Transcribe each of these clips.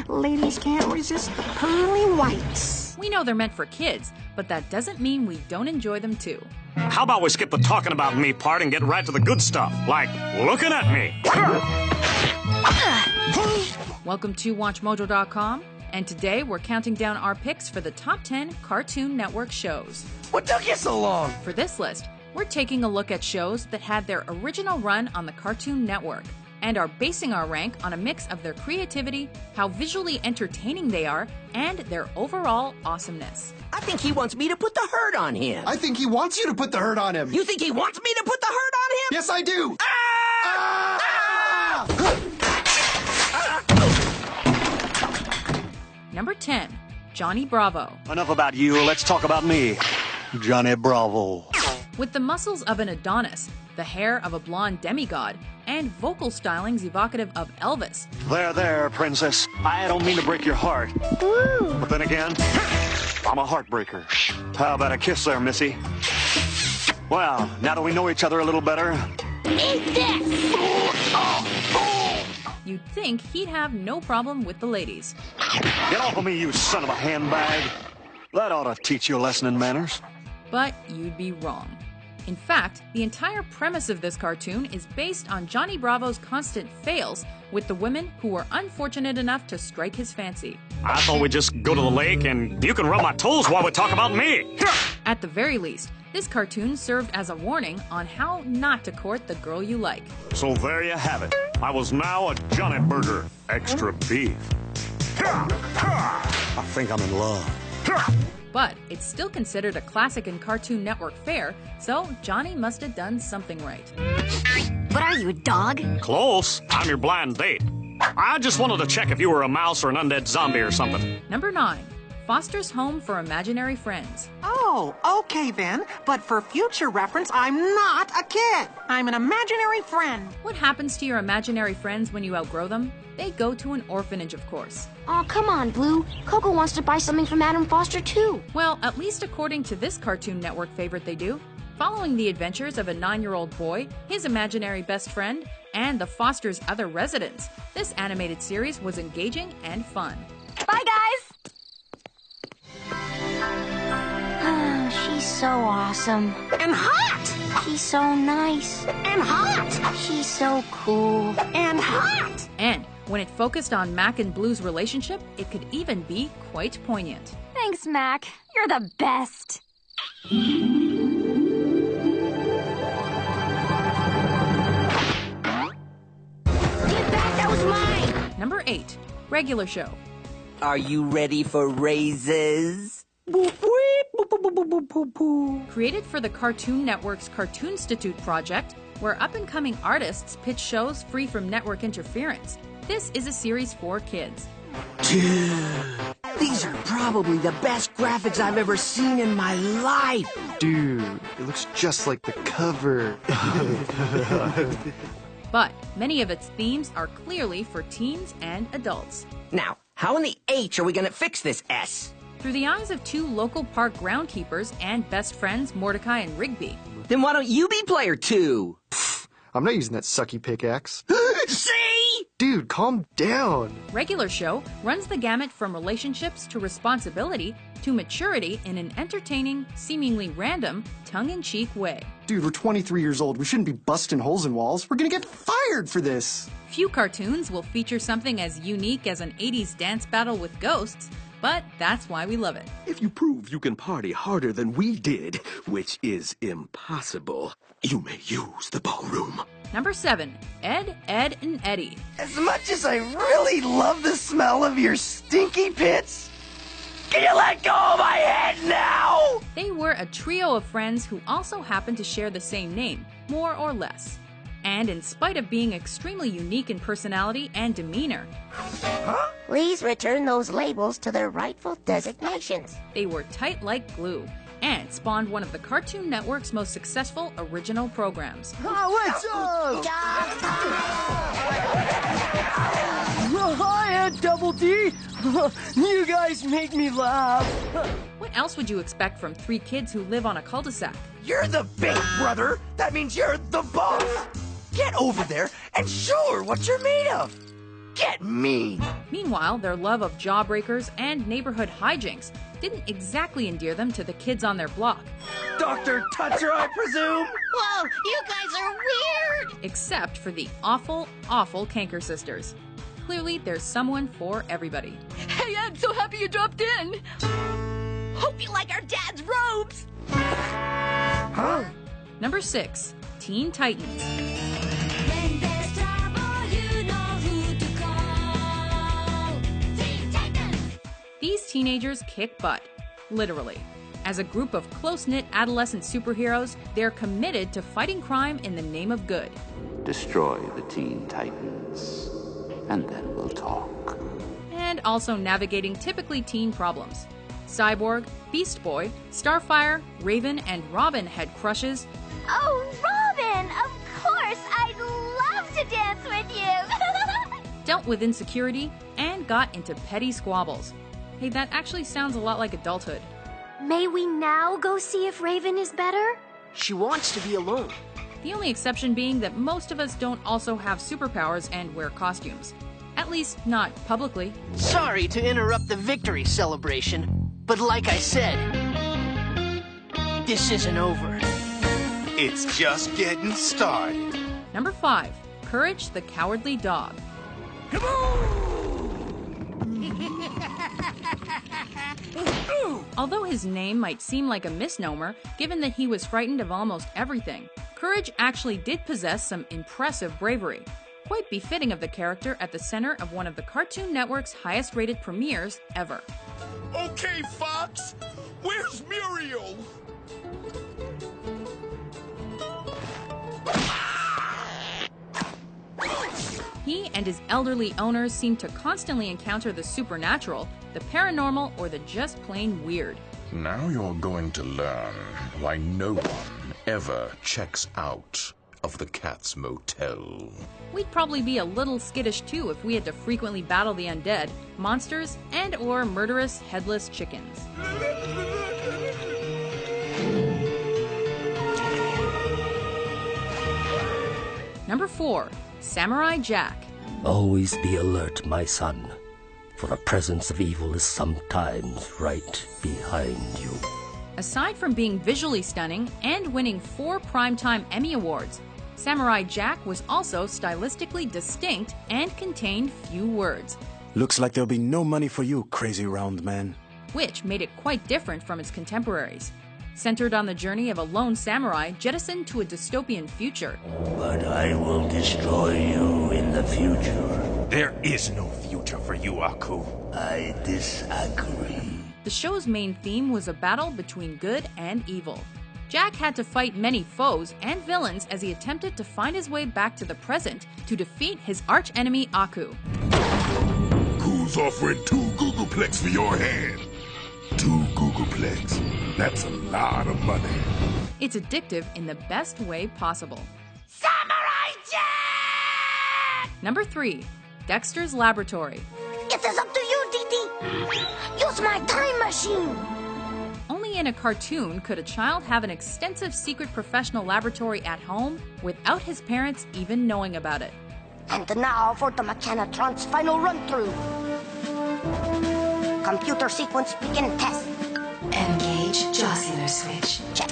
Ladies can't resist the pearly whites. We know they're meant for kids, but that doesn't mean we don't enjoy them too. How about we skip the talking about me part and get right to the good stuff, like looking at me? Welcome to WatchMojo.com, and today we're counting down our picks for the top 10 Cartoon Network shows. What took you so long? For this list, we're taking a look at shows that had their original run on the Cartoon Network, and are basing our rank on a mix of their creativity, how visually entertaining they are, and their overall awesomeness. I think he wants me to put the hurt on him. I think he wants you to put the hurt on him. You think he wants me to put the hurt on him? Yes, I do. Number 10, Johnny Bravo. Enough about you, let's talk about me, Johnny Bravo. With the muscles of an Adonis, the hair of a blonde demigod, and vocal stylings evocative of Elvis. There, princess. I don't mean to break your heart. But then again, I'm a heartbreaker. How about a kiss there, missy? Well, now that we know each other a little better... Eat this! You'd think he'd have no problem with the ladies. Get off of me, you son of a handbag. That ought to teach you a lesson in manners. But you'd be wrong. In fact, the entire premise of this cartoon is based on Johnny Bravo's constant fails with the women who were unfortunate enough to strike his fancy. I thought we'd just go to the lake and you can rub my toes while we talk about me. At the very least, this cartoon served as a warning on how not to court the girl you like. So there you have it. I was now a Johnny Burger, extra beef. I think I'm in love. But it's still considered a classic in Cartoon Network fare, so Johnny must have done something right. What are you, a dog? Close. I'm your blind date. I just wanted to check if you were a mouse or an undead zombie or something. Number 9, Foster's Home for Imaginary Friends. Oh, okay then. But for future reference, I'm not a kid. I'm an imaginary friend. What happens to your imaginary friends when you outgrow them? They go to an orphanage, of course. Oh, come on, Blue. Coco wants to buy something from Madam Foster, too. Well, at least according to this Cartoon Network favorite, they do. Following the adventures of a 9-year-old boy, his imaginary best friend, and the Foster's other residents, this animated series was engaging and fun. Bye, guys! She's so awesome. And hot! She's so nice. And hot! She's so cool. And hot! And when it focused on Mac and Blue's relationship, it could even be quite poignant. Thanks, Mac. You're the best. Get back, that was mine! Number 8, Regular Show. Are you ready for raises? Created for the Cartoon Network's Cartoonstitute project, where up-and-coming artists pitch shows free from network interference, this is a series for kids. Dude, these are probably the best graphics I've ever seen in my life. Dude, it looks just like the cover. But many of its themes are clearly for teens and adults. Now, how in the H are we gonna fix this S? Through the eyes of 2 local park groundkeepers and best friends Mordecai and Rigby. Then why don't you be player 2? I'm not using that sucky pickaxe. See? Dude, calm down. Regular Show runs the gamut from relationships to responsibility to maturity in an entertaining, seemingly random, tongue-in-cheek way. Dude, we're 23 years old. We shouldn't be busting holes in walls. We're gonna get fired for this. Few cartoons will feature something as unique as an 80s dance battle with ghosts, but that's why we love it. If you prove you can party harder than we did, which is impossible, you may use the ballroom. Number 7, Ed, Edd, and Eddy. As much as I really love the smell of your stinky pits, can you let go of my head now? They were a trio of friends who also happened to share the same name, more or less. And in spite of being extremely unique in personality and demeanor, Please return those labels to their rightful designations. they were tight like glue and spawned one of the Cartoon Network's most successful original programs. What's up? Hi, Aunt Double D. You guys make me laugh. What else would you expect from 3 kids who live on a cul-de-sac? You're the big brother. That means you're the boss. Get over there and show her what you're made of. Get mean. Meanwhile, their love of jawbreakers and neighborhood hijinks didn't exactly endear them to the kids on their block. Dr. Toucher, I presume? Whoa, you guys are weird! Except for the awful, awful Canker sisters. Clearly, there's someone for everybody. Hey, I'm so happy you dropped in. Hope you like our dad's robes. Huh? Number 6, Teen Titans. When there's trouble, you know who to call. Teen Titans! These teenagers kick butt, literally. As a group of close-knit adolescent superheroes, they're committed to fighting crime in the name of good. Destroy the Teen Titans, and then we'll talk. And also navigating typically teen problems. Cyborg, Beast Boy, Starfire, Raven, and Robin had crushes. Oh, Robin! Of course! I'd love to dance with you! Dealt with insecurity, and got into petty squabbles. Hey, that actually sounds a lot like adulthood. May we now go see if Raven is better? She wants to be alone. The only exception being that most of us don't also have superpowers and wear costumes. At least, not publicly. Sorry to interrupt the victory celebration, but like I said, this isn't over. It's just getting started. Number 5, Courage the Cowardly Dog. Although his name might seem like a misnomer, given that he was frightened of almost everything, Courage actually did possess some impressive bravery, quite befitting of the character at the center of one of the Cartoon Network's highest-rated premieres ever. Okay, Fox, where's Muriel? He and his elderly owners seem to constantly encounter the supernatural, the paranormal, or the just plain weird. Now you're going to learn why no one ever checks out of the Cat's Motel. We'd probably be a little skittish too if we had to frequently battle the undead, monsters, and or murderous headless chickens. Number 4, Samurai Jack. Always be alert, my son, for the presence of evil is sometimes right behind you. Aside from being visually stunning and winning 4 Primetime Emmy Awards, Samurai Jack was also stylistically distinct and contained few words. Looks like there'll be no money for you, crazy round man. Which made it quite different from its contemporaries. Centered on the journey of a lone samurai jettisoned to a dystopian future. But I will destroy you in the future. There is no future for you, Aku. I disagree. The show's main theme was a battle between good and evil. Jack had to fight many foes and villains as he attempted to find his way back to the present to defeat his archenemy Aku. Who's offering 2 Googleplex for your hand? 2 Googleplex. That's a lot of money. It's addictive in the best way possible. Samurai Jack! Number 3, Dexter's Laboratory. It is up to you, Dee. Use my time machine. Only in a cartoon could a child have an extensive secret professional laboratory at home without his parents even knowing about it. And now for the Mechanotron's final run-through. Computer sequence begin test. Engage Jostler switch. Check.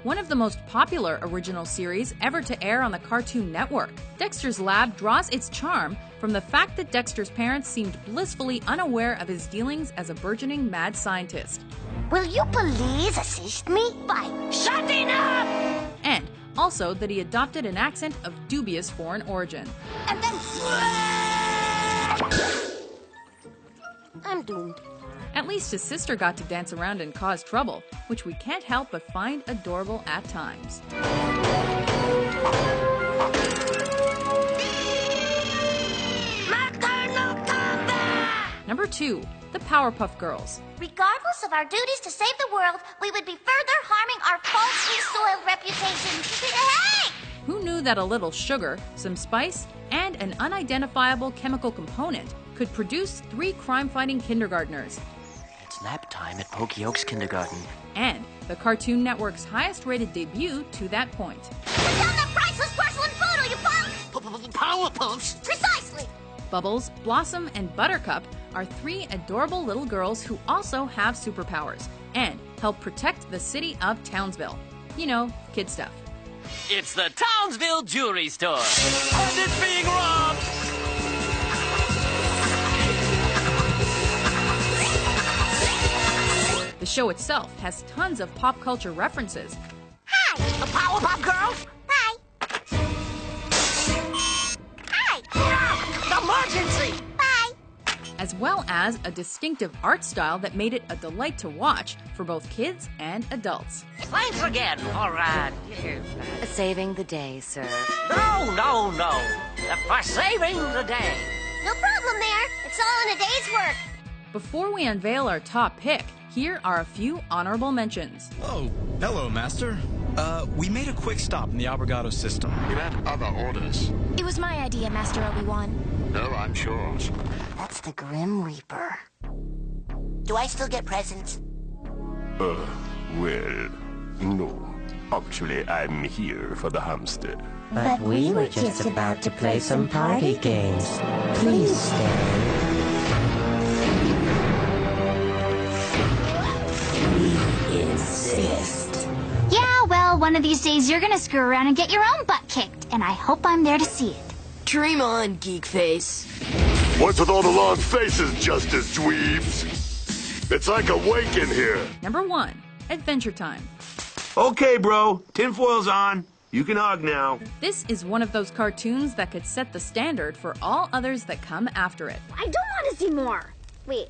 One of the most popular original series ever to air on the Cartoon Network, Dexter's Lab draws its charm from the fact that Dexter's parents seemed blissfully unaware of his dealings as a burgeoning mad scientist. Will you please assist me by shutting up? And also that he adopted an accent of dubious foreign origin. And then... I'm doomed. At least his sister got to dance around and cause trouble, which we can't help but find adorable at times. Maternal combat! Number 2, the Powerpuff Girls. Regardless of our duties to save the world, we would be further harming our falsely soiled reputation. Hey! Who knew that a little sugar, some spice, and an unidentifiable chemical component could could produce 3 crime-fighting kindergartners. It's nap time at Pokey Oaks Kindergarten. And the Cartoon Network's highest-rated debut to that point. Put down that priceless porcelain photo, you punk! Power pumps! Precisely! Bubbles, Blossom, and Buttercup are 3 adorable little girls who also have superpowers and help protect the city of Townsville. You know, kid stuff. It's the Townsville Jewelry Store, and it's being robbed! The show itself has tons of pop culture references. Hi! The Powerpuff Girls? Hi! Hi! Emergency! Bye! As well as a distinctive art style that made it a delight to watch for both kids and adults. Thanks again. All right. Saving the day, sir. No. For saving the day. No problem there. It's all in a day's work. Before we unveil our top pick, here are a few honorable mentions. Oh, hello, Master. We made a quick stop in the Abrogado system. You had other orders. It was my idea, Master Obi-Wan. No, I'm sure. That's the Grim Reaper. Do I still get presents? Well, no. Actually, I'm here for the hamster. But we were just about to play some party games. Please stay. We insist. Yeah, well, one of these days you're gonna screw around and get your own butt kicked, and I hope I'm there to see it. Dream on, geek face. What's with all the long faces, Justice Dweebs? It's like a wake in here. Number 1, Adventure Time. Okay, bro. Tinfoil's on. You can hug now. This is one of those cartoons that could set the standard for all others that come after it. I don't want to see more. Wait,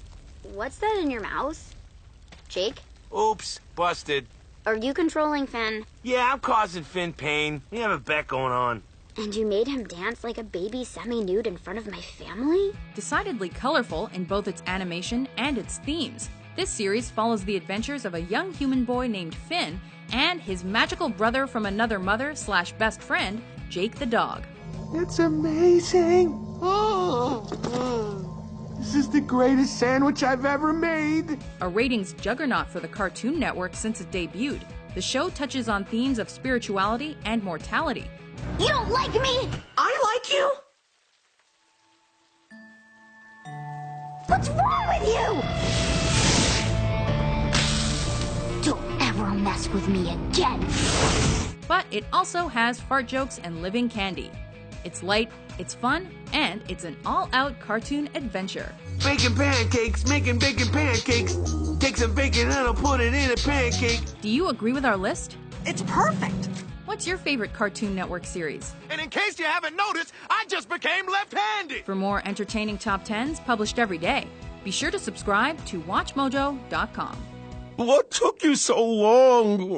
what's that in your mouth? Jake? Oops, busted. Are you controlling Finn? Yeah, I'm causing Finn pain. We have a bet going on. And you made him dance like a baby semi-nude in front of my family? Decidedly colorful in both its animation and its themes, this series follows the adventures of a young human boy named Finn and his magical brother from another mother/best friend, Jake the dog. It's amazing! This is the greatest sandwich I've ever made! A ratings juggernaut for the Cartoon Network since it debuted, the show touches on themes of spirituality and mortality. You don't like me? I like you? What's wrong with you? Don't ever mess with me again. But it also has fart jokes and living candy. It's light, it's fun, and it's an all-out cartoon adventure. Making pancakes. Take some bacon and I'll put it in a pancake. Do you agree with our list? It's perfect. What's your favorite Cartoon Network series? And in case you haven't noticed, I just became left-handed. For more entertaining top 10s published every day, be sure to subscribe to WatchMojo.com. What took you so long?